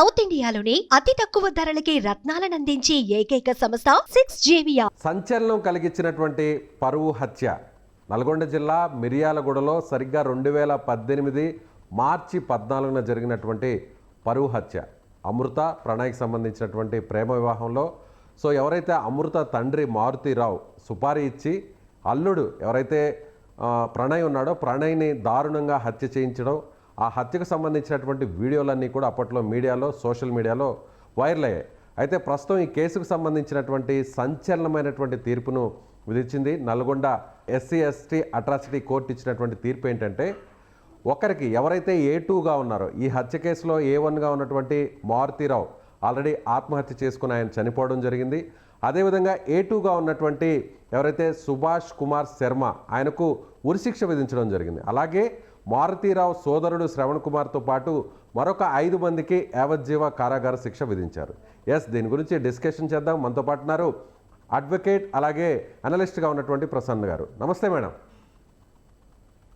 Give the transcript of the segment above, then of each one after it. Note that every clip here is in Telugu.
సౌత్ ఇండియాలోని అతి తక్కువ ధరలకి రత్నాలనందించే ఏకైక సంస్థ 6JVR. సంచలనం కలిగించినటువంటి పరువు హత్య నల్గొండ జిల్లా మిర్యాలగూడలో సరిగ్గా 2018 మార్చి 14న జరిగినటువంటి పరువు హత్య. అమృత ప్రణయ్కి సంబంధించినటువంటి ప్రేమ వివాహంలో ఎవరైతే అమృత తండ్రి మారుతీరావు సుపారీ ఇచ్చి అల్లుడు ఎవరైతే ప్రణయ్ ఉన్నాడో ప్రణయ్ని దారుణంగా హత్య చేయించడం, ఆ హత్యకు సంబంధించినటువంటి వీడియోలన్నీ కూడా అప్పట్లో మీడియాలో సోషల్ మీడియాలో వైరల్ అయ్యాయి. అయితే ప్రస్తుతం ఈ కేసుకు సంబంధించినటువంటి సంచలనమైనటువంటి తీర్పును విధించింది నల్గొండ SC/ST అట్రాసిటీ కోర్టు. ఇచ్చినటువంటి తీర్పు ఏంటంటే, ఒకరికి ఎవరైతే A2గా ఉన్నారో ఈ హత్య కేసులో A1గా ఉన్నటువంటి మారుతీరావు ఆల్రెడీ ఆత్మహత్య చేసుకుని ఆయన చనిపోవడం జరిగింది. అదేవిధంగా A2గా ఉన్నటువంటి ఎవరైతే సుభాష్ కుమార్ శర్మ ఆయనకు ఉరిశిక్ష విధించడం జరిగింది. అలాగే మారుతీరావు సోదరుడు శ్రవణ్ కుమార్తో పాటు మరొక 5 మందికి యావజ్జీవ కారాగార శిక్ష విధించారు. దీని గురించి డిస్కషన్ చేద్దాం. మనతో పాటు ఉన్నారు అడ్వకేట్ అలాగే అనలిస్ట్గా ఉన్నటువంటి ప్రసన్న గారు. నమస్తే మేడం.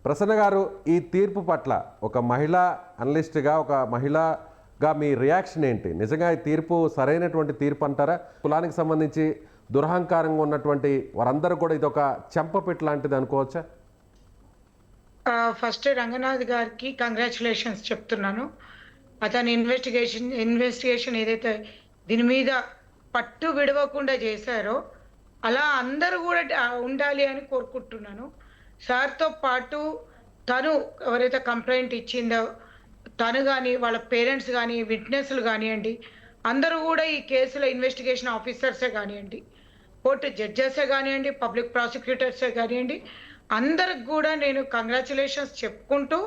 ప్రసన్న గారు, ఈ తీర్పు పట్ల ఒక మహిళా అనలిస్ట్గా, ఒక మహిళగా మీ రియాక్షన్ ఏంటి? నిజంగా ఈ తీర్పు సరైనటువంటి తీర్పు అంటారా? కులానికి సంబంధించి దురహంకారంగా ఉన్నటువంటి వారందరూ కూడా ఇది ఒక చెంపపెట్టు లాంటిది అనుకోవచ్చా? ఫస్ట్ రంగనాథ్ గారికి కంగ్రాచులేషన్స్ చెప్తున్నాను. అతని ఇన్వెస్టిగేషన్ ఏదైతే దీని మీద పట్టు విడవకుండా చేశారో అలా అందరూ కూడా ఉండాలి అని కోరుకుంటున్నాను. సార్తో పాటు తను ఎవరైతే కంప్లైంట్ ఇచ్చిందో తను కానీ వాళ్ళ పేరెంట్స్ కానీ విట్నెస్లు కానివ్వండి, అందరూ కూడా ఈ కేసులో ఇన్వెస్టిగేషన్ ఆఫీసర్సే కానివ్వండి, కోర్టు జడ్జెసే కానివ్వండి, పబ్లిక్ ప్రాసిక్యూటర్సే కానివ్వండి, అందరికి కూడా నేను కంగ్రాచులేషన్స్ చెప్పుకుంటూ,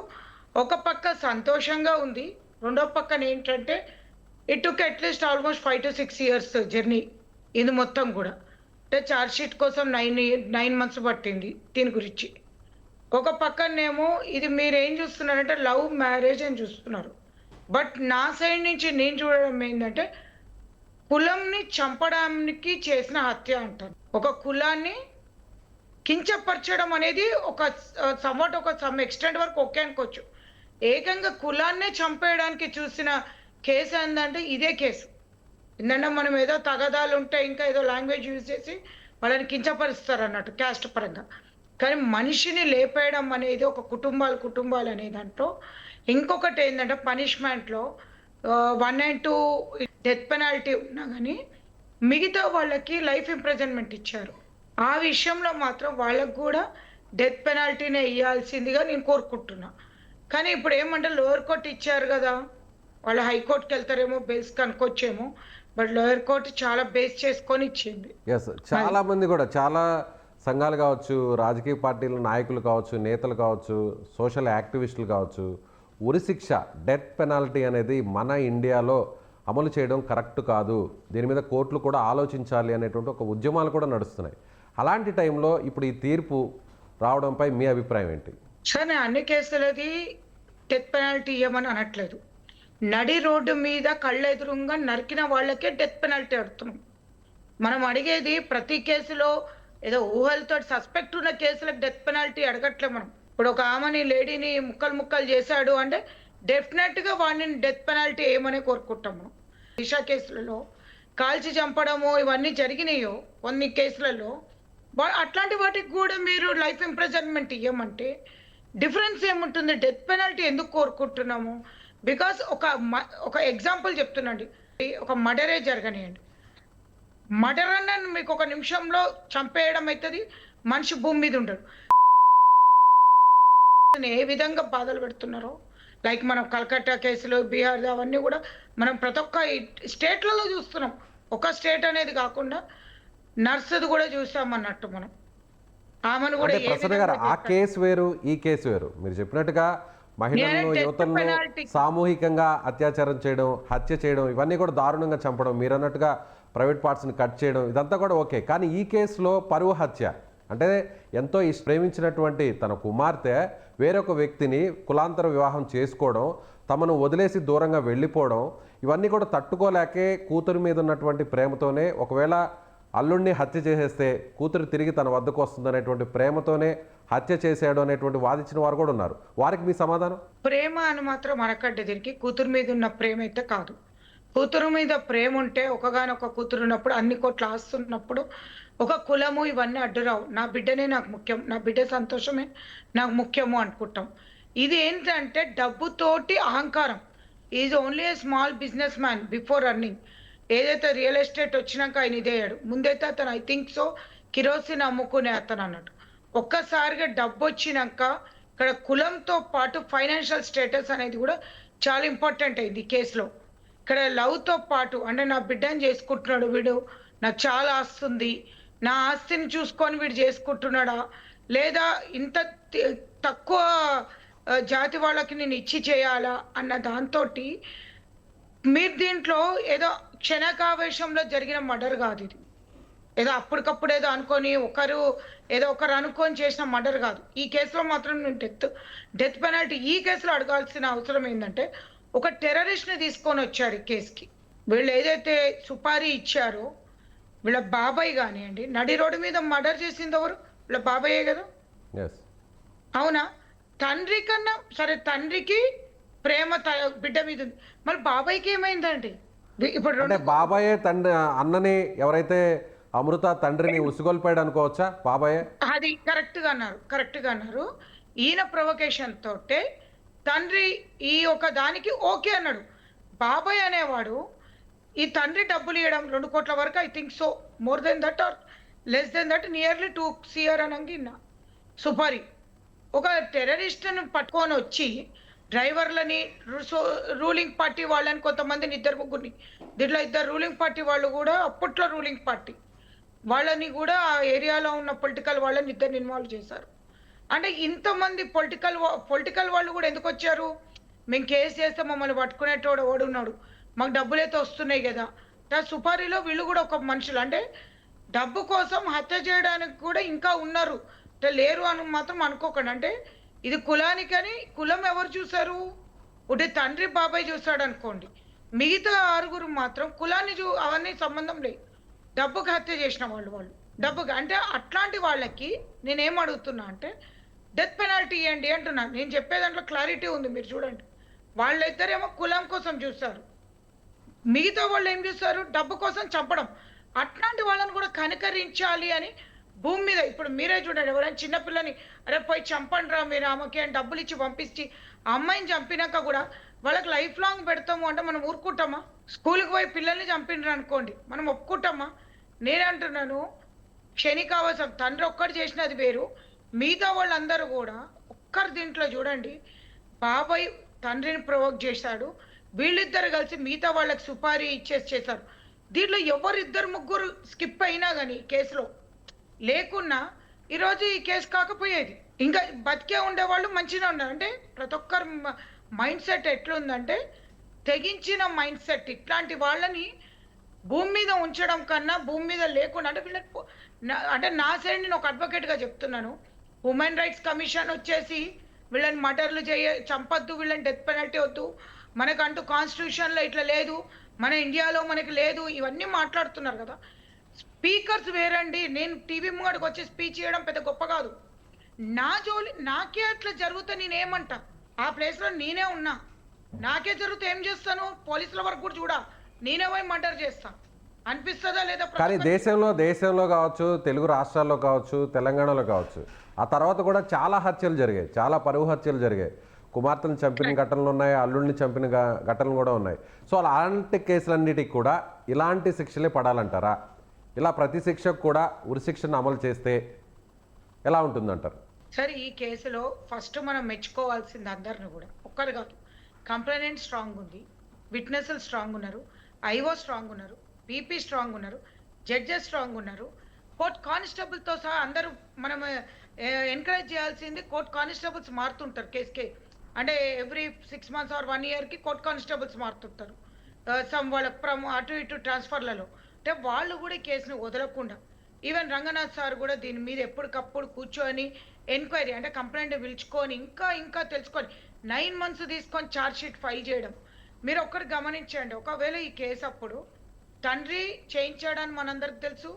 ఒక పక్క సంతోషంగా ఉంది, రెండో పక్కన ఏంటంటే it took at least almost 5 to 6 years journey ఇది మొత్తం కూడా. అంటే ఛార్జ్షీట్ కోసం 9 months పట్టింది దీని గురించి. ఒక పక్కనేమో ఇది మీరు ఏం చూస్తున్నారంటే లవ్ మ్యారేజ్ అని చూస్తున్నారు. బట్ నా సైడ్ నుంచి నేను చూడడం ఏంటంటే కులంని చంపడానికి చేసిన హత్య అంటారు. ఒక కులాన్ని కించపరచడం అనేది ఒక సమ్ ఎక్స్టెంట్ వరకు ఓకే అనుకోవచ్చు. ఏకంగా కులాన్నే చంపేయడానికి చూసిన కేసు ఏంటంటే ఇదే కేసు. ఎందుకంటే మనం ఏదో తగదాలు ఉంటే ఇంకా ఏదో లాంగ్వేజ్ యూజ్ చేసి వాళ్ళని కించపరుస్తారు అన్నట్టు క్యాస్ట్ పరంగా. కానీ మనిషిని లేపేయడం అనేది ఒక కుటుంబాలు అనే దాంట్లో. ఇంకొకటి ఏంటంటే పనిష్మెంట్లో 1 and 2 డెత్ పెనాల్టీ ఉన్నా కానీ మిగతా వాళ్ళకి లైఫ్ ఇంప్రిజన్మెంట్ ఇచ్చారు. ఆ విషయంలో మాత్రం వాళ్ళకు కూడా డెత్ పెనాల్టీనే ఇవ్వాల్సిందిగా నేను కోరుకుంటున్నా. కానీ ఇప్పుడు ఏమంటే లోయర్ కోర్టు ఇచ్చారు కదా, వాళ్ళు హైకోర్టుకి వెళ్తారేమో బేస్ కనుక్కొచ్చేమో, బట్ లోయర్ కోర్టు చాలా బేస్ చేసుకొని ఇచ్చింది. చాలా మంది కూడా, చాలా సంఘాలు కావచ్చు, రాజకీయ పార్టీల నాయకులు కావచ్చు, నేతలు కావచ్చు, సోషల్ యాక్టివిస్టులు కావచ్చు, ఉరిశిక్ష డెత్ పెనాల్టీ అనేది మన ఇండియాలో అమలు చేయడం కరెక్ట్ కాదు, దీని మీద కోర్టులు కూడా ఆలోచించాలి అనేటువంటి ఒక ఉద్యమాలు కూడా నడుస్తున్నాయి. అలాంటి టైంలో ఇప్పుడు ఈ తీర్పు రావడంపై మీ అభిప్రాయం ఏంటి? సార్, నేను అన్ని కేసులది డెత్ పెనాల్టీ ఇవ్వమని అనట్లేదు. నడి రోడ్డు మీద కళ్ళెదురుగా నరికిన వాళ్ళకే డెత్ పెనాల్టీ అడుగుతున్నాం. మనం అడిగేది ప్రతి కేసులో ఏదో ఊహలతో సస్పెక్ట్ ఉన్న కేసులకు డెత్ పెనాల్టీ అడగట్లే మనం. ఇప్పుడు ఒక ఆమెని లేడీని ముక్కలు చేశాడు అంటే డెఫినెట్గా వాడిని డెత్ పెనాల్టీ ఏమని కోరుకుంటాం మనం. దిశా కేసులలో కాల్చి చంపడము ఇవన్నీ జరిగినాయో కొన్ని కేసులలో, అట్లాంటి వాటికి కూడా మీరు లైఫ్ ఇంప్రిజన్మెంట్ ఇవ్వమంటే డిఫరెన్స్ ఏముంటుంది? డెత్ పెనాల్టీ ఎందుకు కోరుకుంటున్నాము? బికాస్ ఒక ఎగ్జాంపుల్ చెప్తున్నాండి, ఒక మర్డరే జరగనియండి, మర్డర్ అన్న మీకు ఒక నిమిషంలో చంపేయడం అవుతుంది, మనిషి భూమి మీద ఉండడు. ఏ విధంగా బాధలు పెడుతున్నారో, లైక్ మనం కలకత్తా కేసులు, బీహార్ అవన్నీ కూడా మనం ప్రతి ఒక్క స్టేట్లలో చూస్తున్నాం. ఒక స్టేట్ అనేది కాకుండా నర్సుది కూడా చూసామన్నట్టు మనం. ఆమెను కూడా ఆ కేసు వేరు, ఈ కేసు వేరు. మీరు చెప్పినట్టుగా మహిళలను, యువతలను సామూహికంగా అత్యాచారం చేయడం, హత్య చేయడం, ఇవన్నీ కూడా దారుణంగా చంపడం, మీరు అన్నట్టుగా ప్రైవేట్ పార్ట్స్ని కట్ చేయడం, ఇదంతా కూడా ఓకే. కానీ ఈ కేసులో పరువు హత్య అంటే ఎంతో ప్రేమించినటువంటి తన కుమార్తె వేరొక వ్యక్తిని కులాంతర వివాహం చేసుకోవడం, తమను వదిలేసి దూరంగా వెళ్ళిపోవడం, ఇవన్నీ కూడా తట్టుకోలేకే కూతురు మీద ఉన్నటువంటి ప్రేమతోనే, ఒకవేళ అల్లుడిని హత్య చేసేస్తే కూతురు తిరిగి తన వద్దకు వస్తుందనేటువంటి ప్రేమతోనే హత్య చేశాడు అనేటువంటి వాదించిన వారు కూడా ఉన్నారు. వారికి మీ సమాధానం? ప్రేమ అని మాత్రం అనకంటే దీనికి కూతురు మీద ఉన్న ప్రేమ అయితే కాదు. కూతురు మీద ప్రేమ ఉంటే ఒకగానొక కూతురు ఉన్నప్పుడు అన్ని కోట్ల ఆస్తున్నప్పుడు ఒక కులము ఇవన్నీ అడ్డురావు. నా బిడ్డనే నాకు ముఖ్యం. నా బిడ్డ సంతోషమే నాకు ముఖ్యము అనుకుంటాం. ఇది ఏంటంటే డబ్బుతోటి అహంకారం. Is only a small business man before earning. ఏదైతే రియల్ ఎస్టేట్ వచ్చినాక ఆయన ఇదేయాడు. ముందైతే అతను ఐ థింక్ సో కిరోసిన్ అమ్ముకునే అతను అన్నట్టు. ఒక్కసారిగా డబ్బు వచ్చినాక ఇక్కడ కులంతో పాటు ఫైనాన్షియల్ స్టేటస్ అనేది కూడా చాలా ఇంపార్టెంట్ అయింది ఈ కేసులో. ఇక్కడ లవ్‌తో పాటు అంటే నా బిడ్డని చేసుకుంటున్నాడు వీడు, నాకు చాలా ఆస్తి ఉంది, నా ఆస్తిని చూసుకొని వీడు చేసుకుంటున్నాడా? లేదా ఇంత తక్కువ జాతి వాళ్ళకి నేను ఇచ్చి చేయాలా? అన్న దాంతోటి మీరు దీంట్లో ఏదో క్షణికావేశంలో జరిగిన మర్డర్ కాదు ఇది. ఏదో అప్పటికప్పుడు ఏదో అనుకోని ఒకరు అనుకోని చేసిన మర్డర్ కాదు. ఈ కేసులో మాత్రం నేను డెత్ పెనాల్టీ ఈ కేసులో అడగాల్సిన అవసరం ఏంటంటే ఒక టెర్రరిస్ట్‌ని తీసుకొని వచ్చారు ఈ కేసుకి. వీళ్ళు ఏదైతే సుపారీ ఇచ్చారో వీళ్ళ బాబాయ్ కానియండి, నడి రోడ్డు మీద మర్డర్ చేసింది ఎవరు? వీళ్ళ బాబాయే కదా. Yes. అవునా? తండ్రి కన్నా సరే, తండ్రికి ప్రేమ బిడ్డ మీద ఉంది, మరి బాబాయ్కి ఏమైందండి? ఇప్పుడు అంటే బాబాయే తండ్రి అన్నని ఎవరైతే అమృత తండ్రిని ఉసిగొల్పాడు అనుకోవచ్చా? బాబాయే అది కరెక్ట్ గా అన్నారు. ఈయన ప్రొవకేషన్ తోటే తండ్రి ఈ ఒక దానికి ఓకే అన్నాడు. బాబాయ్ అనేవాడు ఈ తండ్రి డబ్బులు ఇవ్వడం 2 కోట్ల వరకు, I think so, more than that or less than that, nearly 2 CR అనంగి సుపారీ. ఒక టెర్రరిస్ట్ని పట్టుకొని వచ్చి డ్రైవర్లని, రూలింగ్ పార్టీ వాళ్ళని, కొంతమందిని 2-3 దీంట్లో 2 రూలింగ్ పార్టీ వాళ్ళు కూడా అప్పట్లో రూలింగ్ పార్టీ వాళ్ళని కూడా ఆ ఏరియాలో ఉన్న పొలిటికల్ వాళ్ళని 2 ఇన్వాల్వ్ చేశారు. అంటే ఇంతమంది పొలిటికల్ వాళ్ళు కూడా ఎందుకు వచ్చారు? మేము కేసు చేస్తే మమ్మల్ని పట్టుకునేటోడు ఓడున్నాడు, మాకు డబ్బులైతే వస్తున్నాయి కదా. సుపారీలో వీళ్ళు కూడా ఒక మనుషులు. అంటే డబ్బు కోసం హత్య చేయడానికి కూడా ఇంకా ఉన్నారు, లేరు అని మాత్రం అనుకోకండి. అంటే ఇది కులానికని, కులం ఎవరు చూసారు? ఒకటి తండ్రి బాబాయ్ చూసాడు అనుకోండి, మిగతా 6 మాత్రం కులాన్ని అవన్నీ సంబంధం లేదు, డబ్బుకి హత్య చేసిన వాళ్ళు డబ్బుకి. అంటే అట్లాంటి వాళ్ళకి నేనేం అడుగుతున్నా అంటే డెత్ పెనాల్టీ ఇవ్వండి అంటున్నా. నేను చెప్పే దాంట్లో క్లారిటీ ఉంది, మీరు చూడండి. వాళ్ళిద్దరేమో కులం కోసం చూస్తారు, మిగతా వాళ్ళు ఏం చూస్తారు? డబ్బు కోసం చంపడం. అట్లాంటి వాళ్ళని కూడా కనికరించాలి అని భూమి మీద ఇప్పుడు మీరే చూడండి, ఎవరైనా చిన్నపిల్లని అరే పోయి చంపండి రా మీరు ఆమెకి అని డబ్బులు ఇచ్చి పంపించి ఆ అమ్మాయిని చంపినాక కూడా వాళ్ళకి లైఫ్ లాంగ్ పెడతాము అంటే మనం ఊరుకుంటామా? స్కూల్కి పోయి పిల్లల్ని చంపినరు అనుకోండి, మనం ఒప్పుకుంటామా? నేనంటున్నాను క్షణికావసం. తండ్రి ఒక్కటి చేసినది వేరు, మిగతా వాళ్ళందరూ కూడా ఒక్కరు దీంట్లో చూడండి. బాబాయ్ తండ్రిని ప్రొవోక్ చేశాడు, వీళ్ళిద్దరు కలిసి మిగతా వాళ్ళకి సుపారీ చేశారు. దీంట్లో ఎవరిద్దరు ముగ్గురు స్కిప్ అయినా కానీ కేసులో లేకున్నా ఈరోజు ఈ కేసు కాకపోయేది. ఇంకా బతికే ఉండేవాళ్ళు మంచిగా ఉన్నారు. అంటే ప్రతి ఒక్కరు మైండ్ సెట్ ఎట్లుందంటే తెగించిన మైండ్ సెట్. ఇట్లాంటి వాళ్ళని భూమి మీద ఉంచడం కన్నా భూమి మీద లేకుండా, అంటే వీళ్ళకి అంటే నా సైడ్ నేను ఒక అడ్వకేట్గా చెప్తున్నాను, హ్యూమన్ రైట్స్ కమిషన్ వచ్చేసి వీళ్ళని మర్డర్లు చంపొద్దు, వీళ్ళని డెత్ పెనాల్టీ వద్దు, మనకంటూ కాన్స్టిట్యూషన్లో ఇట్లా లేదు, మన ఇండియాలో మనకి లేదు, ఇవన్నీ మాట్లాడుతున్నారు కదా. స్పీకర్స్ వేరండి. నేను టీవీ ముంగడికి వచ్చి స్పీచ్ చేయడం పెద్ద గొప్ప కాదు. నా జోలి నాకే అట్లా జరుగుతా నేనేమంటా? ఆ ప్లేస్లో నేనే ఉన్నా, నాకే జరుగుతా ఏం చేస్తాను? పోలీసుల వరకు కూడా చూడా, నేనే పోయి మర్డర్ చేస్తా అనిపిస్తుందా లేదా? కానీ దేశంలో కావచ్చు, తెలుగు రాష్ట్రాల్లో కావచ్చు, తెలంగాణలో కావచ్చు, ఆ తర్వాత కూడా చాలా హత్యలు జరిగాయి, చాలా పరువు హత్యలు జరిగాయి. కుమార్తెను చంపిన ఘటనలు ఉన్నాయి, అల్లుడిని చంపిన ఘటనలు కూడా ఉన్నాయి. సో అలాంటి కేసులన్నిటికి కూడా ఇలాంటి శిక్షలే పడాలంటారా? ఇలా ప్రతి శిక్షకు కూడా ఉరిశిక్షను అమలు చేస్తే ఎలా ఉంటుందంటారు? సరే, ఈ కేసులో ఫస్ట్ మనం మెచ్చుకోవాల్సింది అందరిని కూడా, ఒక్కరు కాదు. కంప్లైనెంట్ స్ట్రాంగ్ ఉంది, విట్నెస్లు స్ట్రాంగ్ ఉన్నారు, ఐఓ స్ట్రాంగ్ ఉన్నారు, పీపీ స్ట్రాంగ్ ఉన్నారు, జడ్జెస్ స్ట్రాంగ్ ఉన్నారు, కోర్ట్ కానిస్టేబుల్తో సహా అందరూ మనం ఎంకరేజ్ చేయాల్సింది. కోర్ట్ కానిస్టేబుల్స్ మారుతుంటారు కేసుకే, అంటే ఎవ్రీ 6 months ఆర్ 1 yearకి కోర్ట్ కానిస్టేబుల్స్ మారుతుంటారు. సమ్ వాళ్ళకి అటు ఇటు ట్రాన్స్ఫర్లలో. అంటే వాళ్ళు కూడా ఈ కేసుని వదలకుండా, ఈవెన్ రంగనాథ్ సార్ కూడా దీని మీద ఎప్పటికప్పుడు కూర్చొని ఎంక్వైరీ, అంటే కంప్లైంట్ పిలుచుకొని ఇంకా తెలుసుకొని 9 months తీసుకొని ఛార్జ్ షీట్ ఫైల్ చేయడం. మీరు ఒక్కటి గమనించండి, ఒకవేళ ఈ కేసు అప్పుడు తండ్రి చేయించాడని మనందరికి తెలుసు,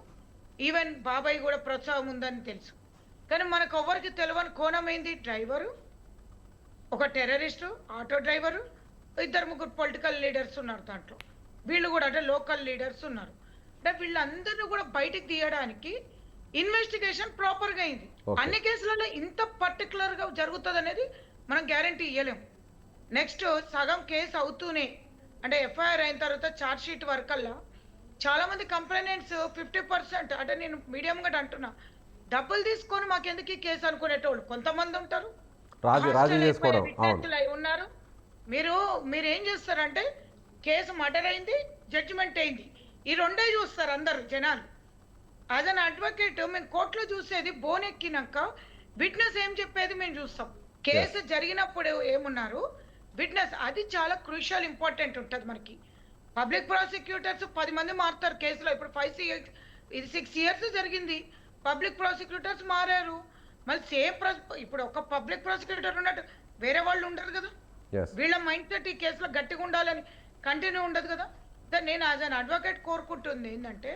ఈవెన్ బాబాయ్ కూడా ప్రోత్సాహం ఉందని తెలుసు, కానీ మనకు ఎవరికి తెలియని కోణం ఏంది? డ్రైవరు, ఒక terrorist, auto driver, 2-3 political leaders ఉన్నారు దాంట్లో. వీళ్ళు కూడా అంటే లోకల్ లీడర్స్ ఉన్నారు. అంటే వీళ్ళందరినీ కూడా బయటికి తీయడానికి ఇన్వెస్టిగేషన్ ప్రాపర్గా అయింది. Okay. అన్ని కేసులలో ఇంత పర్టికులర్గా జరుగుతుంది అనేది మనం గ్యారంటీ ఇవ్వలేము. నెక్స్ట్ సగం కేసు అవుతూనే అంటే ఎఫ్ఐఆర్ అయిన తర్వాత ఛార్జ్ షీట్ వరకల్లా చాలా మంది కంప్లైంట్స్ 50% అంటే నేను మీడియంగా అంటున్నా, డబ్బులు తీసుకొని మాకెందుకు ఈ కేసు అనుకునేటోళ్ళు కొంతమంది ఉంటారు. రాజీ హాస్టల్ చేసుకోవడం. అయిపోయిన అవును. విద్యార్థులు అయి ఉన్నారు. మీరు ఏం చేస్తారంటే కేసు మర్డర్ అయింది, జడ్జిమెంట్ అయింది, ఈ రెండే చూస్తారు అందరు జనాలు. యాజ్ అన్ అడ్వకేట్ మేము కోర్టులో చూసేది బోన్ ఎక్కినాక విట్నెస్ ఏం చెప్పేది మేము చూస్తాం. కేసు జరిగినప్పుడు ఏమున్నారు విట్నెస్, అది చాలా క్రూషియల్ ఇంపార్టెంట్ ఉంటుంది మనకి. పబ్లిక్ ప్రాసిక్యూటర్స్ 10 మంది మారుతారు కేసులో. ఇప్పుడు 5 years ఇది 6 years జరిగింది. పబ్లిక్ ప్రాసిక్యూటర్స్ మారారు. మళ్ళీ ఇప్పుడు ఒక పబ్లిక్ ప్రాసిక్యూటర్ ఉన్నట్టు వేరే వాళ్ళు ఉండరు కదా. ఎస్ వీళ్ళ మైండ్ సెట్ ఈ కేసులో గట్టిగా ఉండాలని కంటిన్యూ ఉండదు కదా. నేను యాజ్ అన్ అడ్వకేట్ కోరుకుంటుంది ఏంటంటే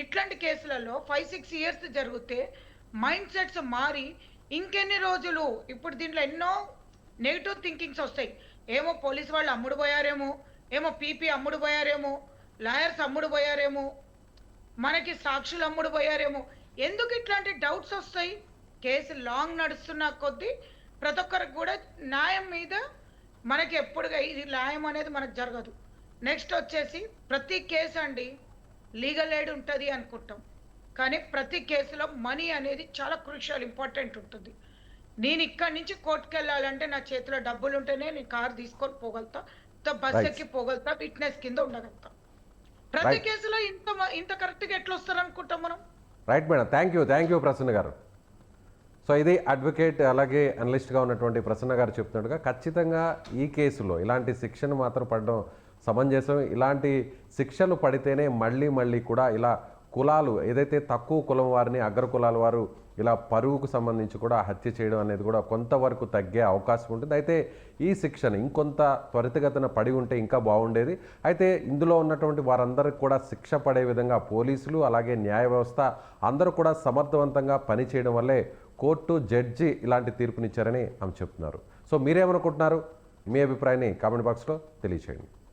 ఇట్లాంటి కేసులలో 5-6 years జరిగితే మైండ్ సెట్స్ మారి ఇంకెన్ని రోజులు, ఇప్పుడు దీంట్లో ఎన్నో నెగిటివ్ థింకింగ్స్ వస్తాయి. ఏమో పోలీసు వాళ్ళు అమ్ముడు పోయారేమో, ఏమో పీపీ అమ్ముడు పోయారేమో, లాయర్స్ అమ్ముడు పోయారేమో, మనకి సాక్షులు అమ్ముడు పోయారేమో. ఎందుకు ఇట్లాంటి డౌట్స్ వస్తాయి? కేసు లాంగ్ నడుస్తున్న కొద్దీ ప్రతి ఒక్కరికి కూడా న్యాయం మీద మనకి ఎప్పుడుగా ఇది న్యాయం అనేది మనకు జరగదు. నెక్స్ట్ వచ్చేసి ప్రతి కేసు అండి లీగల్ ఎయిడ్ ఉంటుంది అనుకుంటాం, కానీ ప్రతి కేసులో మనీ అనేది చాలా క్రూషియల్ ఇంపార్టెంట్ ఉంటుంది. నేను ఇక్కడి నుంచి కోర్టుకు వెళ్ళాలంటే నా చేతిలో డబ్బులు ఉంటేనే నేను కారు తీసుకొని పోగలుగుతా, బస్ Right. ఎక్కి పోగలుగుతా, విట్నెస్ కింద ఉండగలుగుతా. ప్రతి Right. కేసులో ఇంత కరెక్ట్గా ఎట్లా వస్తారు అనుకుంటాం మనం. Right madam, thank you Prasanna గారు. సో ఇది అడ్వకేట్ అలాగే అనలిస్ట్గా ఉన్నటువంటి ప్రసన్న గారు చెప్తున్నట్టుగా ఖచ్చితంగా ఈ కేసులో ఇలాంటి శిక్షను మాత్రం పడడం సమంజసం. ఇలాంటి శిక్షలు పడితేనే మళ్ళీ కూడా ఇలా కులాలు ఏదైతే తక్కువ కులం వారిని అగ్ర కులాల వారు ఇలా పరువుకు సంబంధించి కూడా హత్య చేయడం అనేది కూడా కొంతవరకు తగ్గే అవకాశం ఉంటుంది. అయితే ఈ శిక్షను ఇంకొంత త్వరితగతిన పడి ఉంటే ఇంకా బాగుండేది. అయితే ఇందులో ఉన్నటువంటి వారందరికీ కూడా శిక్ష పడే విధంగా పోలీసులు అలాగే న్యాయ వ్యవస్థ అందరూ కూడా సమర్థవంతంగా పనిచేయడం వల్లే కోర్టు జడ్జి ఇలాంటి తీర్పునిచ్చారని ఆమె చెప్తున్నారు. సో మీరేమనుకుంటున్నారు? మీ అభిప్రాయాన్ని కామెంట్ బాక్స్లో తెలియచేయండి.